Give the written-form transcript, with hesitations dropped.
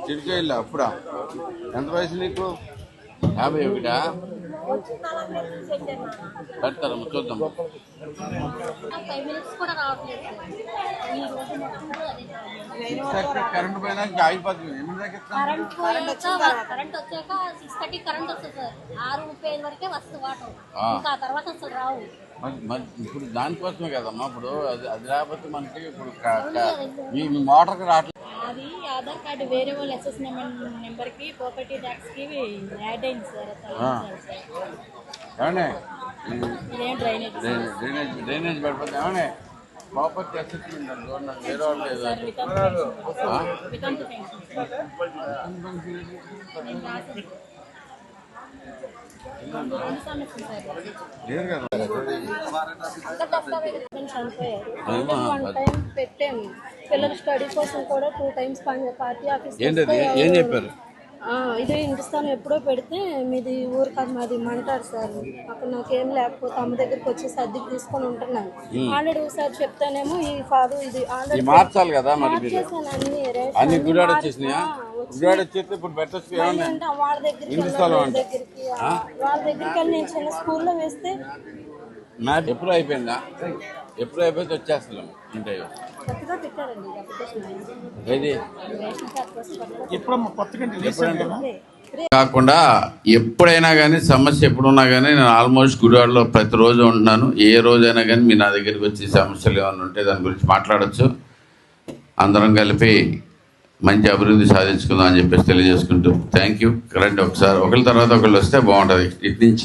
చిడికేళ్ళ అప్పుడా ఎంత వయసు నీకు 51 పెడతారమ్మా చూద్దాం కరెంట్ పోయినా ఆగిపోతుంది కరెంట్ వచ్చాక 6:30 కరెంట్ వస్తుంది సార్ 6:35 వరకే వస్తుంది వాటర్ ఇంకా తర్వాత అసలు రావు ఇప్పుడు దానికోసమే కదమ్మా ఇప్పుడు అది లేకపోతే మనకి ఇప్పుడు మీ మోటార్కి రావట్లేదు అది ఆధార్ కార్డు వేరే వాళ్ళ అసెస్మెంట్ నెంబర్కి ప్రాపర్టీ ట్యాక్స్కి యాడ్ అయింది సార్ ఏమన్నా డ్రైనేజ్ పడిపోతే ఏమన్నా ప్రాపర్టీ అసెస్మెంట్ వేరే వాళ్ళు లేదు లేదు కదా పెట్టాము పిల్లల స్టడీ కోసం కూడా 2 times పార్టీ ఆఫీస్ ఏం చెప్పారు ఇదే హిందుస్థాన్ ఎప్పుడో పెడితే మీది ఊరు కాదు మాది మంటారు సార్ అక్కడ నాకేం లేకపోతే అమ్మ దగ్గరికి వచ్చేసి అద్దెకి తీసుకొని ఉంటున్నాను ఆల్రెడీ ఒకసారి చెప్తానేమో ఈ కాదు ఇది ఆల్రెడీ మార్చాలి కదా మరి అన్ని గుడివాడ వచ్చేసినాయా గుడివాడ వచ్చేస్తే ఇప్పుడు పెట్టచ్చు వాళ్ళ దగ్గరికి వాళ్ళ దగ్గరికి వెళ్ళి నేను చిన్న స్కూల్లో వేస్తే మ్యాచ్ ఎప్పుడు అయిపోయిందా ఎప్పుడు అయిపోతే వచ్చేస్తున్నాం ఉంటాయి కాకుండా ఎప్పుడైనా కానీ సమస్య ఎప్పుడున్నా కానీ నేను ఆల్మోస్ట్ గుడివాడలో ప్రతిరోజు ఉంటున్నాను ఏ రోజైనా కానీ మీరు నా దగ్గరికి వచ్చి సమస్యలు ఏమైనా ఉంటే దాని గురించి మాట్లాడచ్చు అందరం కలిపి మంచి అభివృద్ధి సాధించుకుందాం అని చెప్పేసి తెలియజేసుకుంటూ థ్యాంక్ యూ. కరెంట్ ఒకసారి ఒకరి తర్వాత ఒకళ్ళు వస్తే బాగుంటుంది ఇటు నుంచి